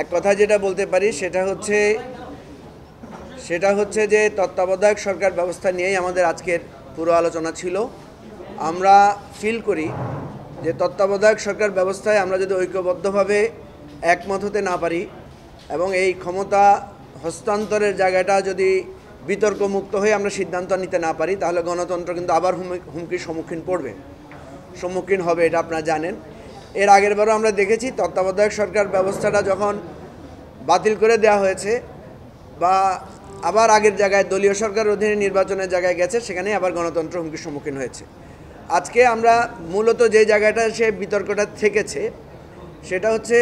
এক কথা যেটা বলতে পারি সেটা হচ্ছে যে তত্ত্বাবধায়ক সরকার ব্যবস্থা নিয়েই আমাদের আজকের পুরো আলোচনা ছিল। আমরা ফিল করি যে তত্ত্বাবধায়ক সরকার ব্যবস্থায় আমরা যদি ঐক্যবদ্ধভাবে একমত হতে না পারি এবং এই ক্ষমতা হস্তান্তরের জায়গাটা যদি বিতর্কমুক্ত হয়ে আমরা সিদ্ধান্ত নিতে না পারি, তাহলে গণতন্ত্র কিন্তু আবার হুমকির সম্মুখীন হবে, এটা আপনারা জানেন। এর আগেরবারও আমরা দেখেছি তত্ত্বাবধায়ক সরকার ব্যবস্থাটা যখন বাতিল করে দেওয়া হয়েছে বা আবার আগের জায়গায় দলীয় সরকার অধীনে নির্বাচনের জায়গায় গেছে, সেখানে আবার গণতন্ত্র হুমকির সম্মুখীন হয়েছে। আজকে আমরা মূলত যে জায়গাটা সে বিতর্কটা থেকেছে সেটা হচ্ছে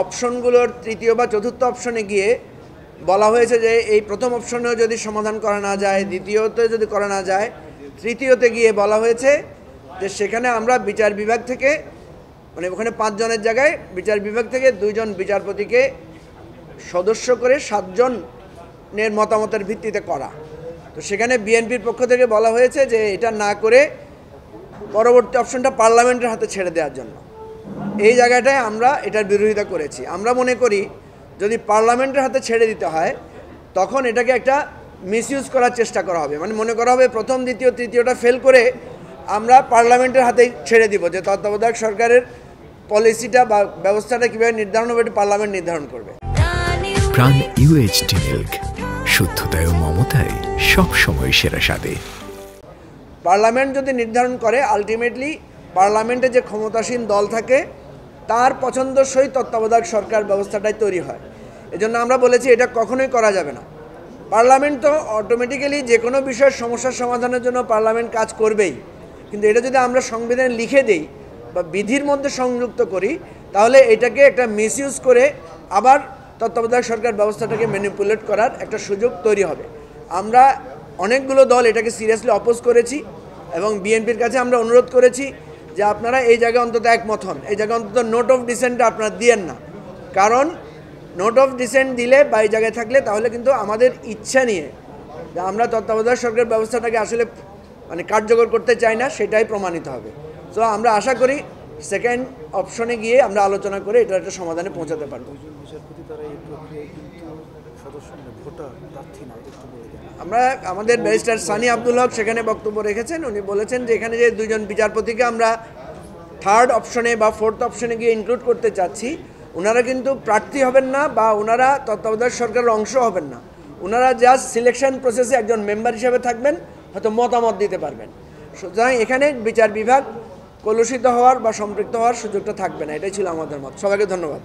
অপশনগুলোর তৃতীয় বা চতুর্থ অপশনে গিয়ে বলা হয়েছে যে এই প্রথম অপশনেও যদি সমাধান করা না যায়, দ্বিতীয়তে যদি করা না যায়, তৃতীয়তে গিয়ে বলা হয়েছে যে সেখানে আমরা বিচার বিভাগ থেকে মানে ওখানে 5 জনের জায়গায় বিচার বিভাগ থেকে 2 জন বিচারপতিকে সদস্য করে 7 জনের মতামতের ভিত্তিতে করা। তো সেখানে বিএনপির পক্ষ থেকে বলা হয়েছে যে এটা না করে পরবর্তী অপশনটা পার্লামেন্টের হাতে ছেড়ে দেওয়ার জন্য। এই জায়গাটায় আমরা এটার বিরোধিতা করেছি। আমরা মনে করি যদি পার্লামেন্টের হাতে ছেড়ে দিতে হয় তখন এটাকে একটা মিসইউজ করার চেষ্টা করা হবে, মানে মনে করা হবে প্রথম দ্বিতীয় তৃতীয়টা ফেল করে আমরা পার্লামেন্টের হাতে ছেড়ে দিব যে তত্ত্বাবধায়ক সরকারের পলিসিটা বা ব্যবস্থাটা কীভাবে নির্ধারণ হবে, এটা পার্লামেন্ট নির্ধারণ করবে। প্রাণ ইউএইচটি মিল্ক, শুদ্ধতায় ও মমতায় সবসময় সেরা স্বাদে। পার্লামেন্ট যদি নির্ধারণ করে, আলটিমেটলি পার্লামেন্টে যে ক্ষমতাসীন দল থাকে তার পছন্দসই তত্ত্বাবধায়ক সরকার ব্যবস্থাটাই তৈরি হয়। এজন্য আমরা বলেছি এটা কখনোই করা যাবে না। পার্লামেন্ট তো অটোমেটিক্যালি যে কোনো বিষয়ের সমস্যার সমাধানের জন্য পার্লামেন্ট কাজ করবেই, কিন্তু এটা যদি আমরা সংবিধানে লিখে দেই বা বিধির মধ্যে সংযুক্ত করি, তাহলে এটাকে একটা মিসইউজ করে আবার তত্ত্বাবধায়ক সরকার ব্যবস্থাটাকে ম্যানিপুলেট করার একটা সুযোগ তৈরি হবে। আমরা অনেকগুলো দল এটাকে সিরিয়াসলি অপোজ করেছি এবং বিএনপির কাছে আমরা অনুরোধ করেছি যে আপনারা এই জায়গায় অন্তত একমত হন, এই জায়গায় অন্তত নোট অফ ডিসেন্টটা আপনারা দিয়েন না। কারণ নোট অফ ডিসেন্ট দিলে বা এই জায়গায় থাকলে তাহলে কিন্তু আমাদের ইচ্ছা নিয়ে যে আমরা তত্ত্বাবধায়ক সরকার ব্যবস্থাটাকে আসলে মানে কার্যকর করতে চাই না, সেটাই প্রমাণিত হবে। তো আমরা আশা করি সেকেন্ড অপশনে গিয়ে আমরা আলোচনা করে এটার একটা সমাধানে পৌঁছাতে পারবো। আমরা আমাদের ব্যারিস্টার সানি আব্দুল হক সেখানে বক্তব্য রেখেছেন। উনি বলেছেন যে এখানে যে 2 জন বিচারপতিকে আমরা থার্ড অপশনে বা ফোর্থ অপশনে গিয়ে ইনক্লুড করতে চাচ্ছি, ওনারা কিন্তু প্রার্থী হবেন না বা ওনারা তত্ত্বাবধায়ক সরকারের অংশ হবেন না। ওনারা জাস্ট সিলেকশন প্রসেসে একজন মেম্বার হিসেবে থাকবেন, হয়তো মতামত দিতে পারবেন। সুতরাং এখানে বিচার বিভাগ কলুষিত হওয়ার বা সম্পৃক্ত হওয়ার সুযোগটা থাকবে না। এটাই ছিল আমাদের মত। সবাইকে ধন্যবাদ।